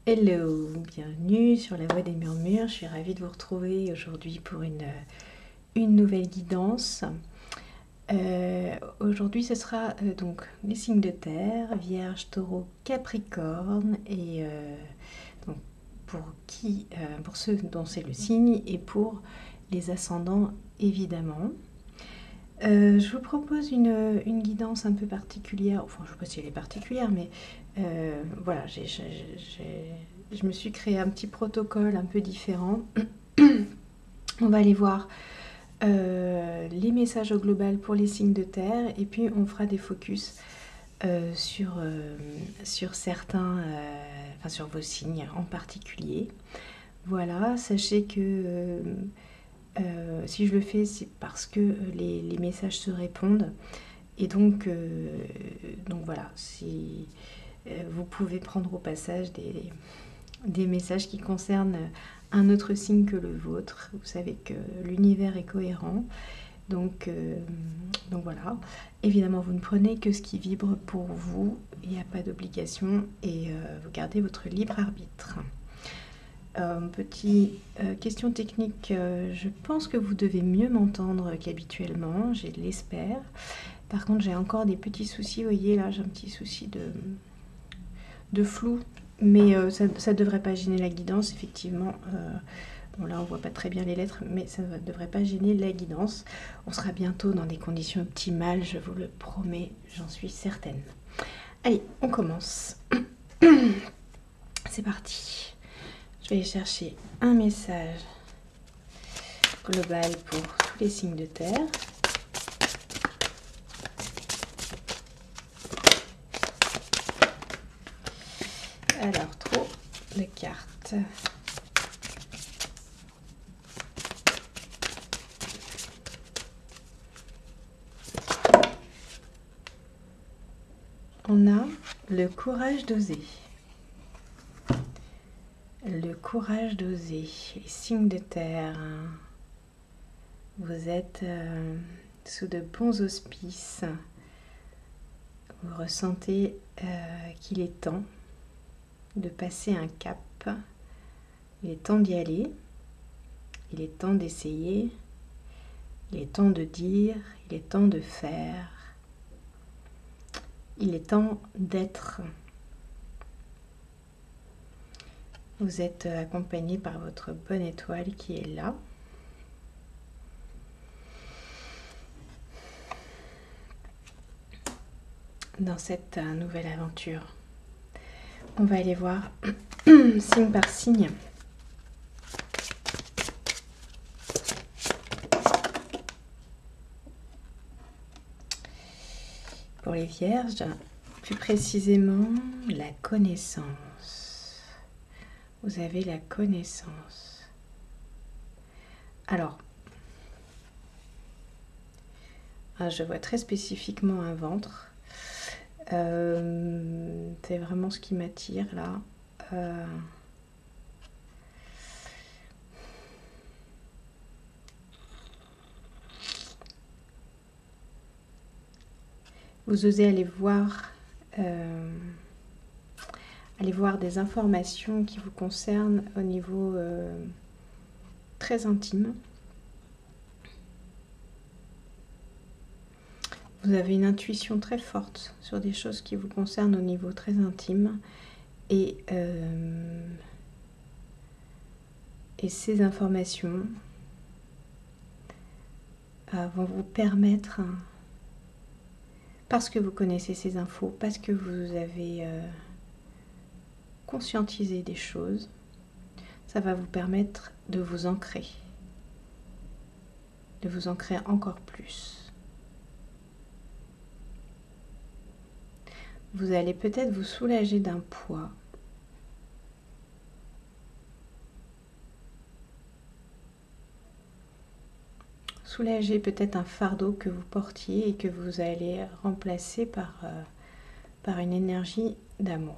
Hello, bienvenue sur la Voix des Murmures. Je suis ravie de vous retrouver aujourd'hui pour une nouvelle guidance. Aujourd'hui, ce sera donc les signes de terre, Vierge, Taureau, Capricorne, et donc pour ceux dont c'est le signe et pour les ascendants évidemment. Je vous propose une guidance un peu particulière, enfin je ne sais pas si elle est particulière, mais voilà, je me suis créé un petit protocole un peu différent. On va aller voir les messages au global pour les signes de terre, et puis on fera des focus sur certains, enfin sur vos signes en particulier. Voilà, sachez que si je le fais, c'est parce que les messages se répondent. Et donc voilà, si vous pouvez prendre au passage des messages qui concernent un autre signe que le vôtre. Vous savez que l'univers est cohérent. Donc voilà. Évidemment, vous ne prenez que ce qui vibre pour vous. Il n'y a pas d'obligation et vous gardez votre libre arbitre. Petite question technique, je pense que vous devez mieux m'entendre qu'habituellement, je l'espère. Par contre, j'ai encore des petits soucis, vous voyez là, j'ai un petit souci de flou, mais ça ne devrait pas gêner la guidance, effectivement. Bon là, on voit pas très bien les lettres, mais ça ne devrait pas gêner la guidance. On sera bientôt dans des conditions optimales, je vous le promets, j'en suis certaine. Allez, on commence. C'est parti. Je vais aller chercher un message global pour tous les signes de terre. Alors, trop de cartes. On a le courage d'oser. Le courage d'oser. Les signes de terre. Vous êtes sous de bons auspices. Vous ressentez qu'il est temps de passer un cap. Il est temps d'y aller. Il est temps d'essayer. Il est temps de dire. Il est temps de faire. Il est temps d'être. Vous êtes accompagné par votre bonne étoile qui est là. Dans cette nouvelle aventure. On va aller voir signe par signe. Pour les vierges, plus précisément, la connaissance. Vous avez la connaissance. Alors, je vois très spécifiquement un ventre. C'est vraiment ce qui m'attire là. Vous osez aller voir des informations qui vous concernent au niveau très intime. Vous avez une intuition très forte sur des choses qui vous concernent au niveau très intime. Et ces informations vont vous permettre, parce que vous connaissez ces infos, parce que vous avez conscientisé des choses, ça va vous permettre de vous ancrer encore plus. Vous allez peut-être vous soulager d'un poids. Soulager peut-être un fardeau que vous portiez et que vous allez remplacer par une énergie d'amour.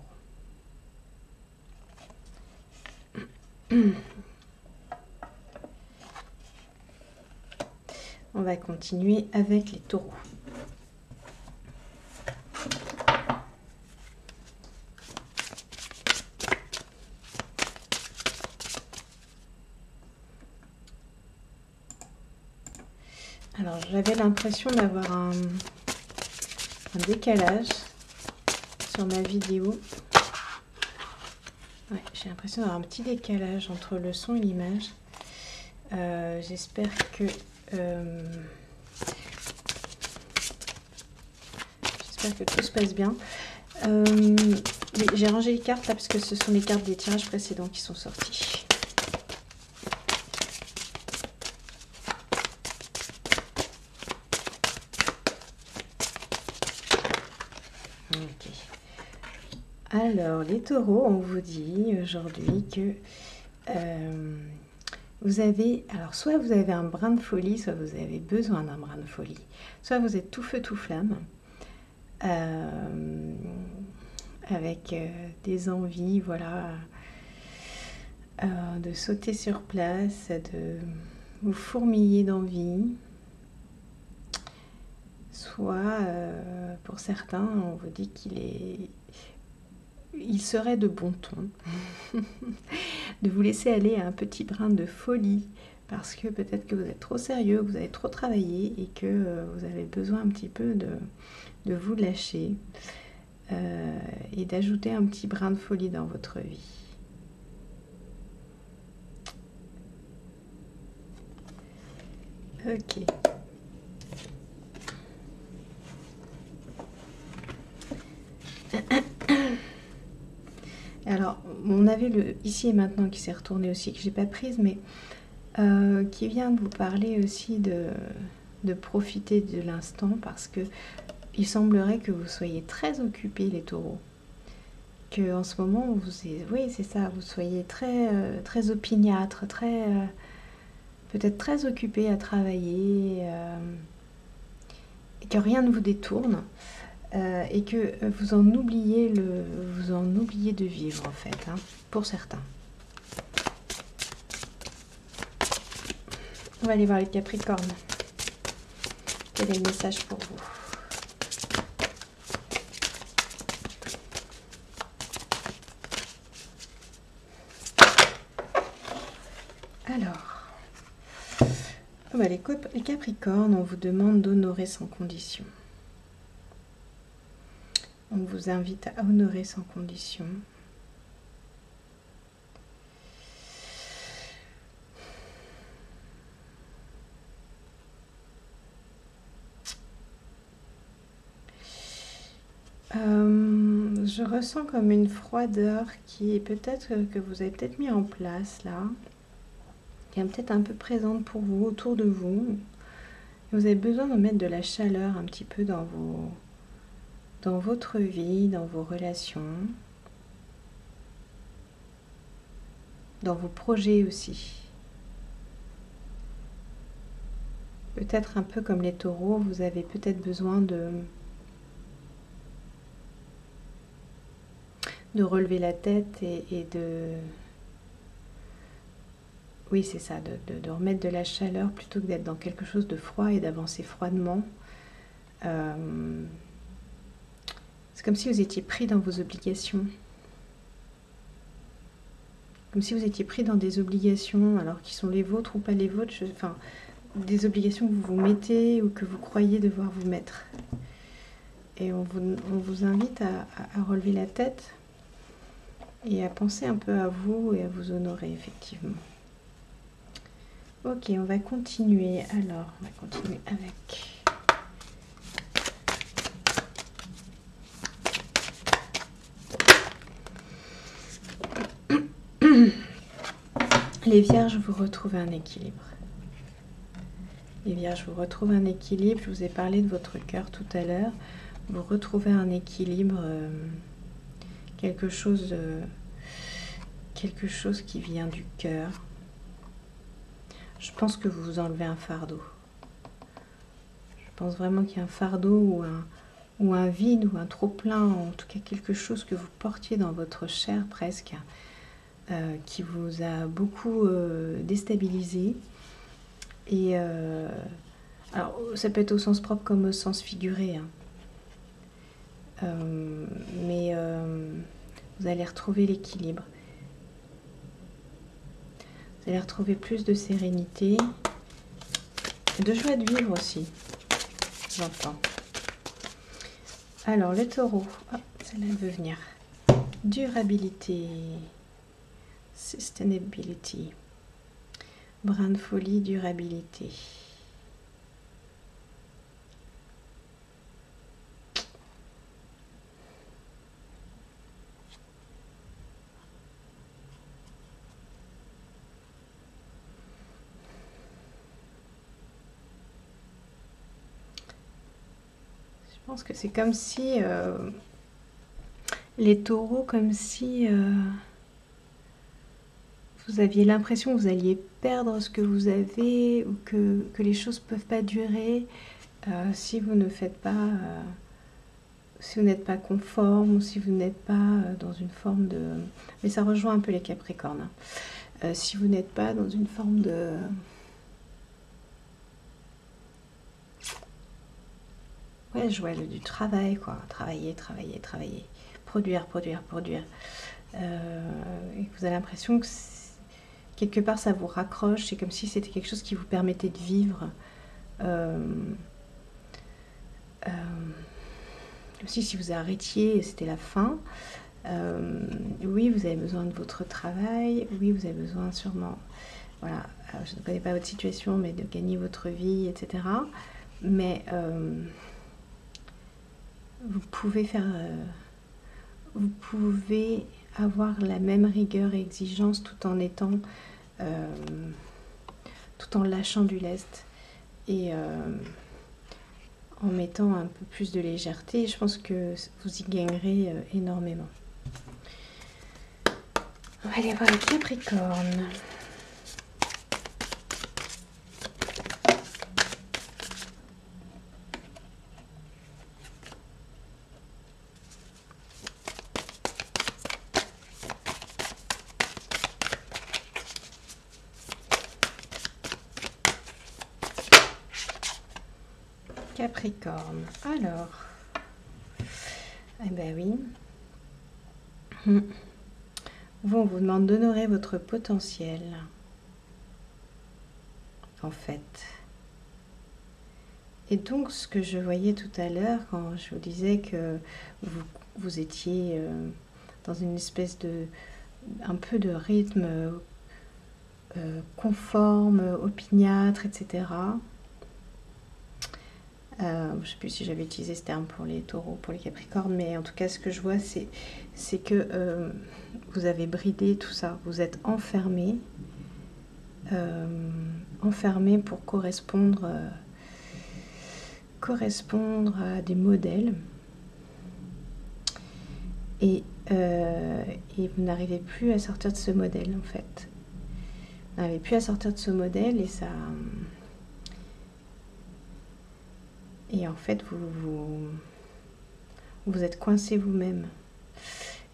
On va continuer avec les taureaux. Alors, j'avais l'impression d'avoir un décalage sur ma vidéo. Ouais, j'ai l'impression d'avoir un petit décalage entre le son et l'image. J'espère que tout se passe bien. J'ai rangé les cartes là parce que ce sont les cartes des tirages précédents qui sont sorties. Ok. Alors les taureaux, on vous dit aujourd'hui que vous avez, alors soit vous avez un brin de folie, soit vous avez besoin d'un brin de folie, soit vous êtes tout feu tout flamme. Avec des envies, voilà, de sauter sur place, de vous fourmiller d'envie. Soit, pour certains, on vous dit il serait de bon ton de vous laisser aller à un petit brin de folie, parce que peut-être que vous êtes trop sérieux, que vous avez trop travaillé et que vous avez besoin un petit peu de vous lâcher. Et d'ajouter un petit brin de folie dans votre vie. Ok. Alors, on avait le ici et maintenant qui s'est retourné aussi, que j'ai pas prise, mais qui vient de vous parler aussi de profiter de l'instant, parce que il semblerait que vous soyez très occupés, les taureaux. Que en ce moment, oui, c'est ça, vous soyez très opiniâtre, peut-être très occupé à travailler, et que rien ne vous détourne, et que vous en oubliez de vivre en fait, hein, pour certains. On va aller voir les Capricornes. Quel est le message pour vous? Alors, bah, les Capricornes, on vous demande d'honorer sans condition. On vous invite à honorer sans condition. Je ressens comme une froideur qui est peut-être que vous avez peut-être mis en place là, qui est peut-être un peu présente pour vous, autour de vous. Vous avez besoin de mettre de la chaleur un petit peu dans votre vie, dans vos relations, dans vos projets aussi. Peut-être un peu comme les taureaux, vous avez peut-être besoin de relever la tête et de... Oui, c'est ça, de remettre de la chaleur plutôt que d'être dans quelque chose de froid et d'avancer froidement. C'est comme si vous étiez pris dans vos obligations. Comme si vous étiez pris dans des obligations, alors qui sont les vôtres ou pas les vôtres. Enfin, des obligations que vous vous mettez ou que vous croyez devoir vous mettre. Et on vous invite à relever la tête et à penser un peu à vous et à vous honorer, effectivement. Ok, on va continuer. Alors, on va continuer avec... Les Vierges, vous retrouvez un équilibre. Les Vierges, vous retrouvez un équilibre. Je vous ai parlé de votre cœur tout à l'heure. Vous retrouvez un équilibre, quelque chose qui vient du cœur. Je pense que vous vous enlevez un fardeau. Je pense vraiment qu'il y a un fardeau ou un vide ou un trop-plein, en tout cas quelque chose que vous portiez dans votre chair presque, qui vous a beaucoup déstabilisé. Et alors, ça peut être au sens propre comme au sens figuré, hein. Mais vous allez retrouver l'équilibre. Vous allez retrouver plus de sérénité. de joie de vivre aussi, j'entends. Alors, le taureau, oh, celle-là elle veut venir. Durabilité, sustainability, brin de folie, durabilité. Je pense que c'est comme si les taureaux, comme si vous aviez l'impression que vous alliez perdre ce que vous avez ou que les choses ne peuvent pas durer si vous ne faites pas, si vous n'êtes pas conforme ou si vous n'êtes pas dans une forme de... Mais ça rejoint un peu les Capricornes. Hein. Si vous n'êtes pas dans une forme de... Ouais, je vois du travail, quoi. Travailler, travailler, travailler. Produire, produire, produire. Et vous avez l'impression que quelque part ça vous raccroche. C'est comme si c'était quelque chose qui vous permettait de vivre. Comme si vous arrêtiez, c'était la fin. Oui, vous avez besoin de votre travail. Oui, vous avez besoin sûrement... Voilà, je ne connais pas votre situation, mais de gagner votre vie, etc. Mais... vous pouvez faire, vous pouvez avoir la même rigueur et exigence tout en étant, tout en lâchant du lest et en mettant un peu plus de légèreté. Je pense que vous y gagnerez énormément. On va aller voir les Capricornes. Capricorne, alors, eh ben oui, on vous demande d'honorer votre potentiel, en fait. Et donc, ce que je voyais tout à l'heure, quand je vous disais que vous étiez dans une espèce de, un peu de rythme conforme, opiniâtre, etc., je ne sais plus si j'avais utilisé ce terme pour les taureaux, pour les capricornes, mais en tout cas, ce que je vois, c'est que vous avez bridé tout ça. Vous êtes enfermé pour correspondre à des modèles. Et vous n'arrivez plus à sortir de ce modèle, en fait. Vous n'arrivez plus à sortir de ce modèle et ça... Et en fait, vous êtes coincé vous-même.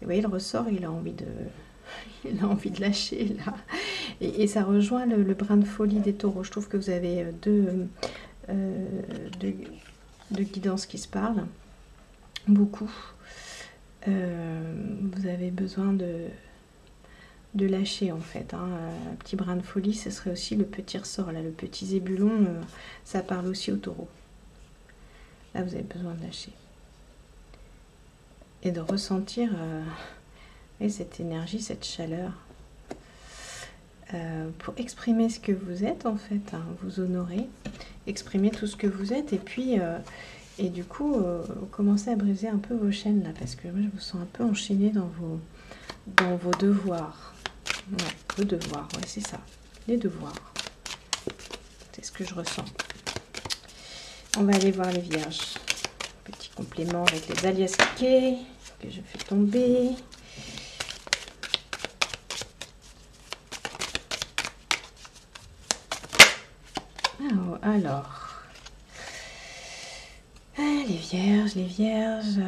Et vous voyez, le ressort, il a envie de lâcher, là. Et ça rejoint le brin de folie des taureaux. Je trouve que vous avez deux guidances qui se parlent. Beaucoup. Vous avez besoin de lâcher, en fait. Hein. Un petit brin de folie, ce serait aussi le petit ressort, là. Le petit zébulon, ça parle aussi aux taureaux. Là, vous avez besoin de lâcher. Et de ressentir cette énergie, cette chaleur. Pour exprimer ce que vous êtes, en fait. Hein, vous honorer. Exprimer tout ce que vous êtes. Et puis, et du coup, commencez à briser un peu vos chaînes, là. Parce que moi, je vous sens un peu enchaîné dans vos devoirs. Ouais, vos devoirs, ouais, c'est ça. Les devoirs. C'est ce que je ressens. On va aller voir les vierges. Petit complément avec les aliasqués que je fais tomber. Alors. Les vierges.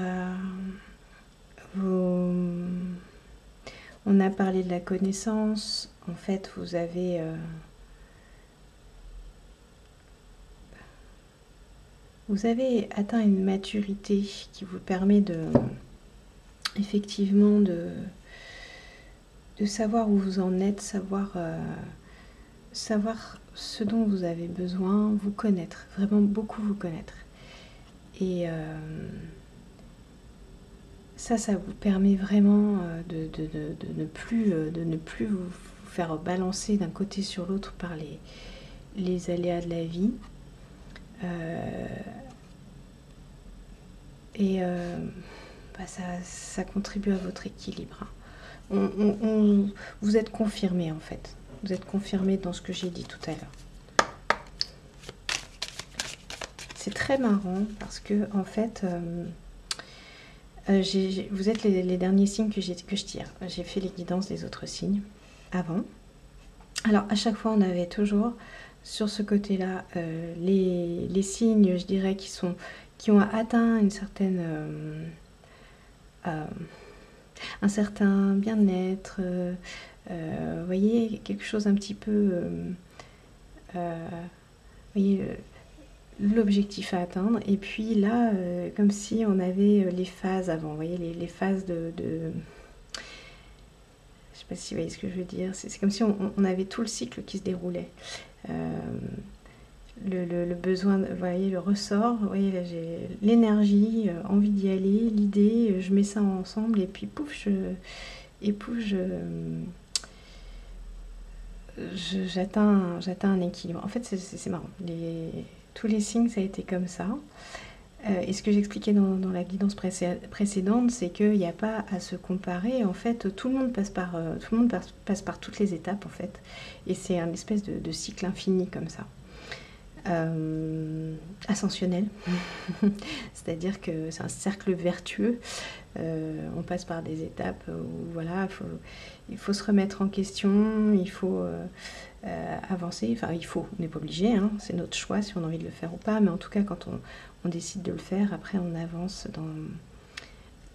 On a parlé de la connaissance. En fait, vous avez... Vous avez atteint une maturité qui vous permet effectivement de savoir où vous en êtes, savoir savoir ce dont vous avez besoin, vous connaître, vraiment beaucoup vous connaître. Et ça vous permet vraiment de ne plus vous faire balancer d'un côté sur l'autre par les aléas de la vie. Ça contribue à votre équilibre. Vous êtes confirmé en fait. Vous êtes confirmé dans ce que j'ai dit tout à l'heure. C'est très marrant parce que en fait, vous êtes les derniers signes que je tire. J'ai fait les guidances des autres signes avant. Alors à chaque fois, on avait toujours sur ce côté-là les signes, je dirais, qui ont atteint une certaine un certain bien-être, vous voyez, quelque chose un petit peu, vous voyez, l'objectif à atteindre. Et puis là, comme si on avait les phases avant, vous voyez, les phases de je sais pas si vous voyez ce que je veux dire, c'est comme si on avait tout le cycle qui se déroulait. Le besoin, vous voyez, le ressort, vous voyez, là j'ai l'énergie, envie d'y aller, l'idée, je mets ça ensemble et puis pouf, j'atteins un équilibre. En fait, c'est marrant. Tous les signes, ça a été comme ça. Et ce que j'expliquais dans la guidance précédente, c'est qu'il n'y a pas à se comparer. En fait, tout le monde passe par toutes les étapes, en fait. Et c'est un espèce de cycle infini comme ça. Ascensionnel. C'est-à-dire que c'est un cercle vertueux. On passe par des étapes où voilà, il faut se remettre en question, il faut avancer. Enfin, on n'est pas obligé, hein, c'est notre choix si on a envie de le faire ou pas. Mais en tout cas, quand on décide de le faire, après on avance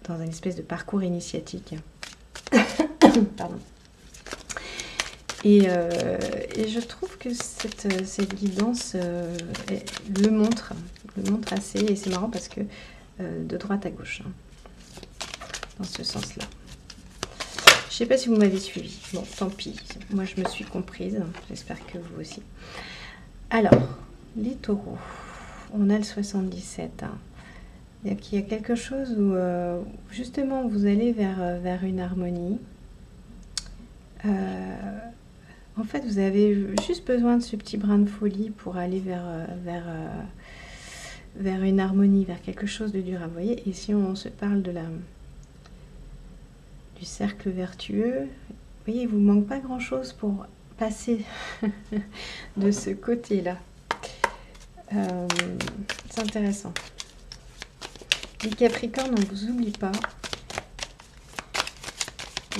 dans une espèce de parcours initiatique. Pardon. Et je trouve que cette guidance le montre assez, et c'est marrant parce que de droite à gauche, hein, dans ce sens-là. Je ne sais pas si vous m'avez suivi. Bon, tant pis. Moi, je me suis comprise. J'espère que vous aussi. Alors, les taureaux. On a le 77. Hein. Il y a quelque chose où, justement, vous allez vers une harmonie. En fait, vous avez juste besoin de ce petit brin de folie pour aller vers une harmonie, vers quelque chose de durable. Vous voyez, et si on se parle du cercle vertueux, vous voyez, il ne vous manque pas grand-chose pour passer de ce côté-là. C'est intéressant. Les Capricornes, on ne vous oublie pas.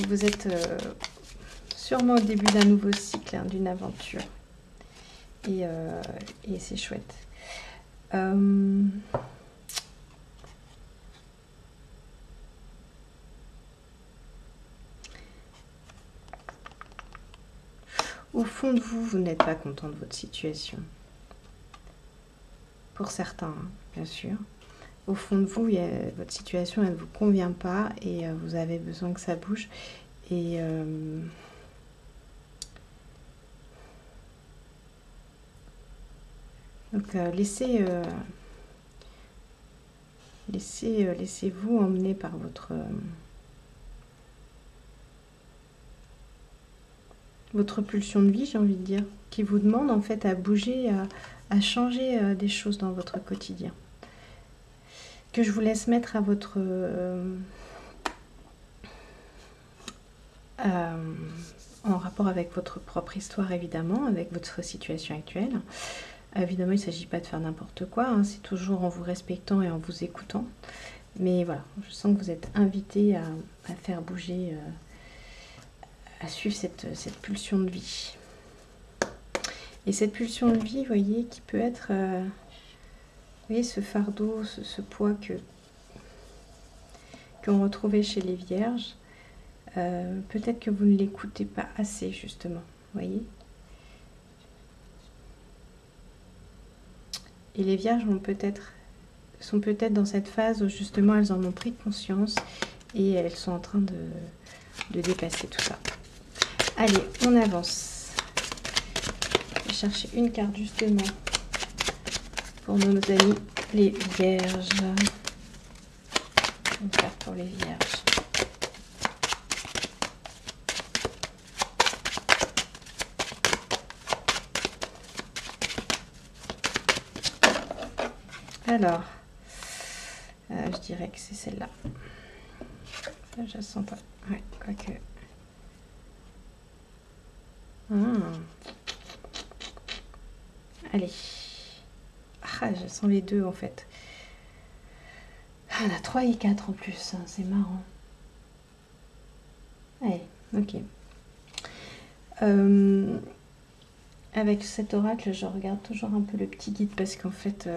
Vous êtes sûrement au début d'un nouveau cycle, hein, d'une aventure. Et c'est chouette. Au fond de vous, vous n'êtes pas content de votre situation. Pour certains, hein, bien sûr. Au fond de vous, votre situation, elle ne vous convient pas et vous avez besoin que ça bouge. Et donc, laissez-vous emmener par votre pulsion de vie, j'ai envie de dire, qui vous demande en fait à bouger, à changer des choses dans votre quotidien. Que je vous laisse mettre à votre... en rapport avec votre propre histoire, évidemment, avec votre situation actuelle. Évidemment, il ne s'agit pas de faire n'importe quoi, hein, c'est toujours en vous respectant et en vous écoutant. Mais voilà, je sens que vous êtes invité à faire bouger, à suivre cette pulsion de vie. Et cette pulsion de vie, vous voyez, qui peut être... vous voyez, ce fardeau, ce poids qu'on retrouvait chez les vierges, peut-être que vous ne l'écoutez pas assez, justement, vous voyez. Et les vierges sont peut-être dans cette phase où justement elles en ont pris conscience et elles sont en train de dépasser tout ça. Allez, on avance. chercher une carte justement pour nos amis les vierges. Une carte pour les vierges. Alors, je dirais que c'est celle-là. Je ne sens pas. Ouais, quoique. Allez. Ah, je sens les deux en fait. Ah, on a 3 et 4 en plus, hein, c'est marrant. Allez, ok. Avec cet oracle, je regarde toujours un peu le petit guide parce qu'en fait,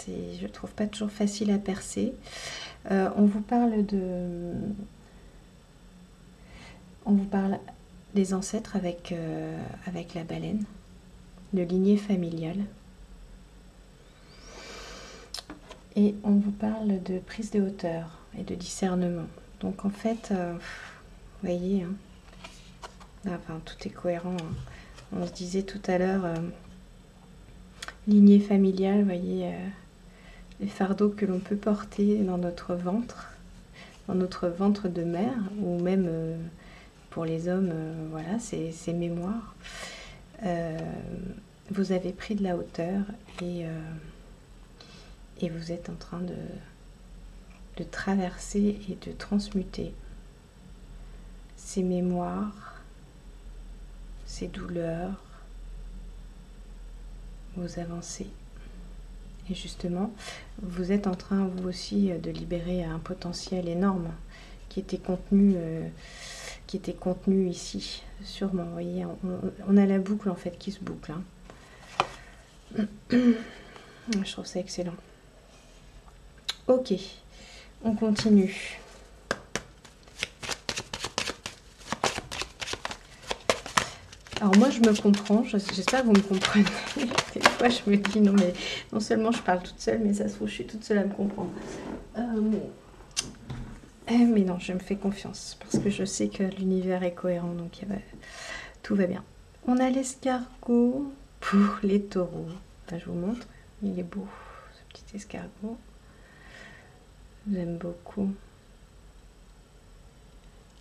je trouve pas toujours facile à percer. On vous parle des ancêtres avec la baleine, de lignée familiale. Et on vous parle de prise de hauteur et de discernement. Donc en fait, vous voyez, hein, enfin, tout est cohérent. Hein. On se disait tout à l'heure, lignée familiale, vous voyez, les fardeaux que l'on peut porter dans notre ventre de mère, ou même pour les hommes, voilà, ces mémoires. Vous avez pris de la hauteur et vous êtes en train de traverser et de transmuter ces mémoires, ces douleurs, vos avancées. Et justement, vous êtes en train, vous aussi, de libérer un potentiel énorme qui était contenu ici, sûrement. Vous voyez, on a la boucle en fait qui se boucle. Hein. Je trouve ça excellent. Ok, on continue. Alors moi je me comprends, j'espère que vous me comprenez. Des fois je me dis non mais non seulement je parle toute seule, mais ça se trouve je suis toute seule à me comprendre. Mais non, je me fais confiance parce que je sais que l'univers est cohérent, donc tout va bien. On a l'escargot pour les taureaux. Enfin, je vous montre, il est beau ce petit escargot. J'aime beaucoup.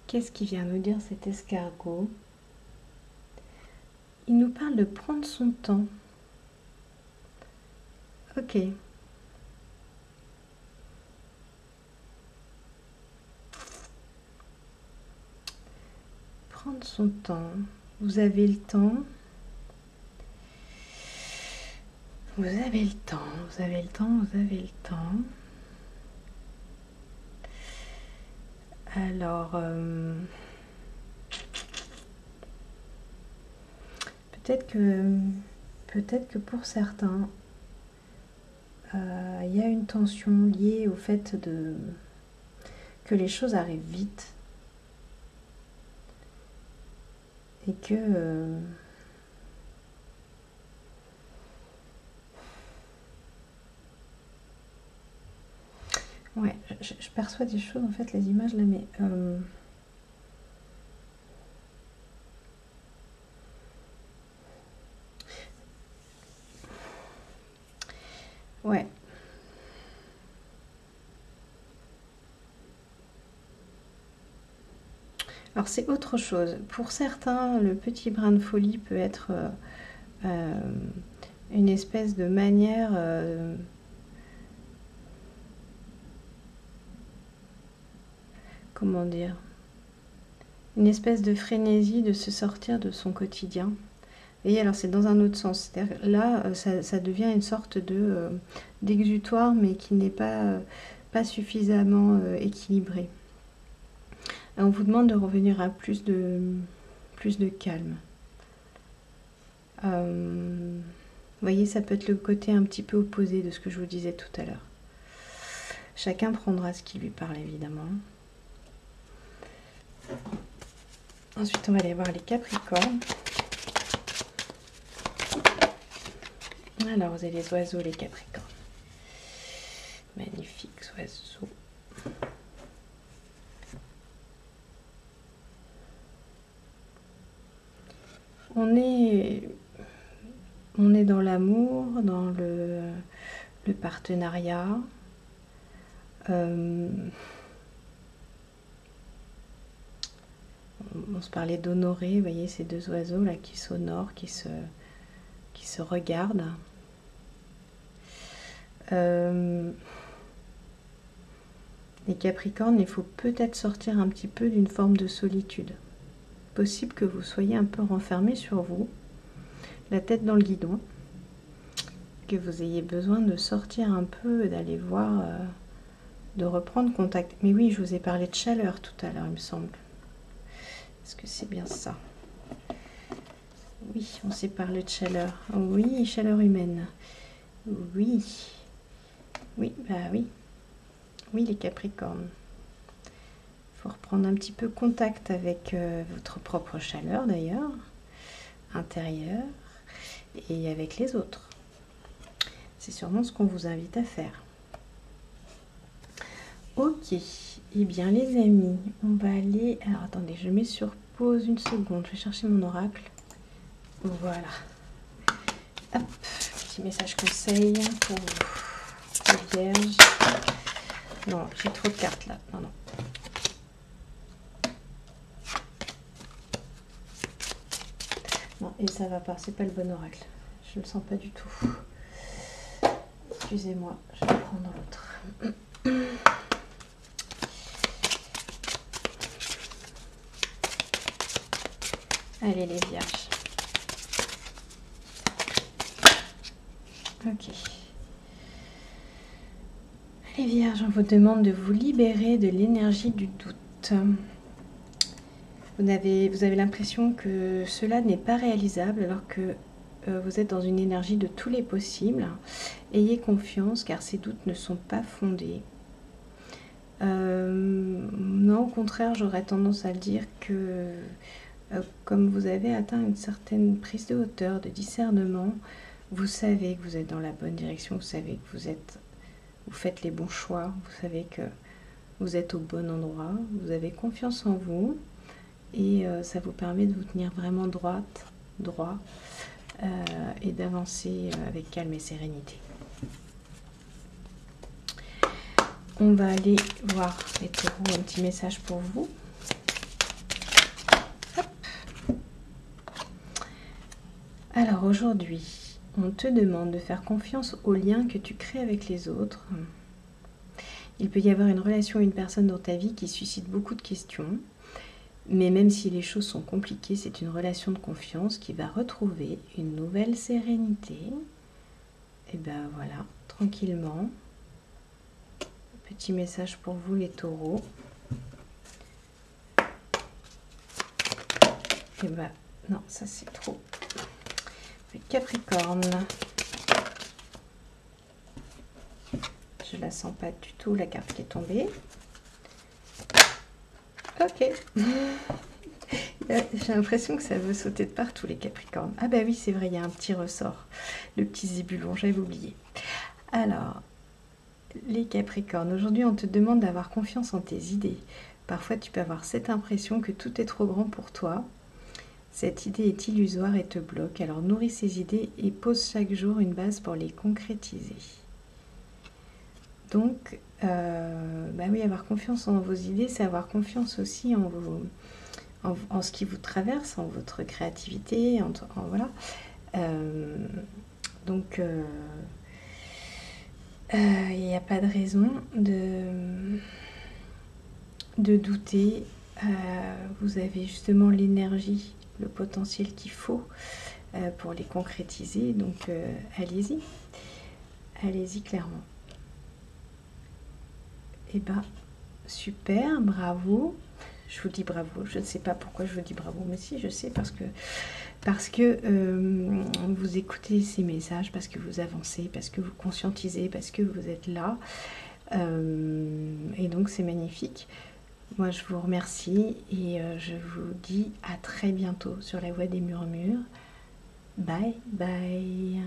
Qu'est-ce qu'il vient nous dire cet escargot? Il nous parle de prendre son temps. Ok. Prendre son temps. Vous avez le temps. Vous avez le temps, vous avez le temps, vous avez le temps. Alors, peut-être que pour certains, il y a une tension liée au fait que les choses arrivent vite et que ouais, je perçois des choses en fait, les images là, mais ouais. Alors c'est autre chose. Pour certains, le petit brin de folie peut être une espèce de manière comment dire, une espèce de frénésie de se sortir de son quotidien. Et alors c'est dans un autre sens. Là, ça devient une sorte d'exutoire, mais qui n'est pas suffisamment équilibré. On vous demande de revenir à plus de calme. Vous voyez, ça peut être le côté un petit peu opposé de ce que je vous disais tout à l'heure. Chacun prendra ce qui lui parle, évidemment. Ensuite, on va aller voir les Capricornes. Alors, vous avez les oiseaux, les Capricornes. Magnifiques oiseaux. On est On est dans l'amour, dans le partenariat. On se parlait d'honorer, vous voyez ces deux oiseaux là qui s'honorent, qui se regardent. Les Capricornes, il faut peut-être sortir un petit peu d'une forme de solitude. Possible que vous soyez un peu renfermé sur vous, la tête dans le guidon, que vous ayez besoin de sortir un peu, d'aller voir, de reprendre contact. Mais oui, je vous ai parlé de chaleur tout à l'heure, il me semble. Est-ce que c'est bien ça? Oui, on s'est parlé de chaleur. Oui, chaleur humaine. Oui. Oui, bah oui. Oui, les Capricornes. Il faut reprendre un petit peu contact avec votre propre chaleur d'ailleurs, intérieure, et avec les autres. C'est sûrement ce qu'on vous invite à faire. Ok, eh bien les amis, on va aller... Alors attendez, je mets sur pause une seconde, je vais chercher mon oracle. Voilà. Hop, petit message conseil pour vous, les vierges. Non, j'ai trop de cartes là, non, non. Non, et ça va pas, c'est pas le bon oracle. Je le sens pas du tout. Excusez-moi, je vais prendre l'autre. Allez les vierges. Ok. Les vierges, on vous demande de vous libérer de l'énergie du doute. Vous avez l'impression que cela n'est pas réalisable alors que vous êtes dans une énergie de tous les possibles. Ayez confiance car ces doutes ne sont pas fondés. Non, au contraire, j'aurais tendance à le dire que comme vous avez atteint une certaine prise de hauteur, de discernement, vous savez que vous êtes dans la bonne direction, vous savez que vous faites les bons choix, vous savez que vous êtes au bon endroit, vous avez confiance en vous et ça vous permet de vous tenir vraiment droit et d'avancer avec calme et sérénité. On va aller voir les taureaux, un petit message pour vous. Hop. Alors aujourd'hui, on te demande de faire confiance aux liens que tu crées avec les autres. Il peut y avoir une relation, une personne dans ta vie qui suscite beaucoup de questions. Mais même si les choses sont compliquées, c'est une relation de confiance qui va retrouver une nouvelle sérénité. Et ben voilà, tranquillement. Petit message pour vous les taureaux. Et ben non, ça c'est trop. Les Capricornes. Je la sens pas du tout, la carte qui est tombée. Ok. J'ai l'impression que ça veut sauter de partout les Capricornes. Ah bah oui, c'est vrai, il y a un petit ressort. Le petit zébulon, j'avais oublié. Alors, les Capricornes, aujourd'hui on te demande d'avoir confiance en tes idées. Parfois tu peux avoir cette impression que tout est trop grand pour toi. Cette idée est illusoire et te bloque. Alors nourris ces idées et pose chaque jour une base pour les concrétiser. Donc, bah oui, avoir confiance en vos idées, c'est avoir confiance aussi en ce qui vous traverse, en votre créativité, voilà. Donc, il n'y a pas de raison de douter. Vous avez justement l'énergie, le potentiel qu'il faut pour les concrétiser. Donc, allez-y. Allez-y clairement. Et ben, super, bravo. Je vous dis bravo. Je ne sais pas pourquoi je vous dis bravo, mais si, je sais, parce que vous écoutez ces messages, parce que vous avancez, parce que vous conscientisez, parce que vous êtes là. Et donc, c'est magnifique. Moi, je vous remercie et je vous dis à très bientôt sur la voie des murmures. Bye bye.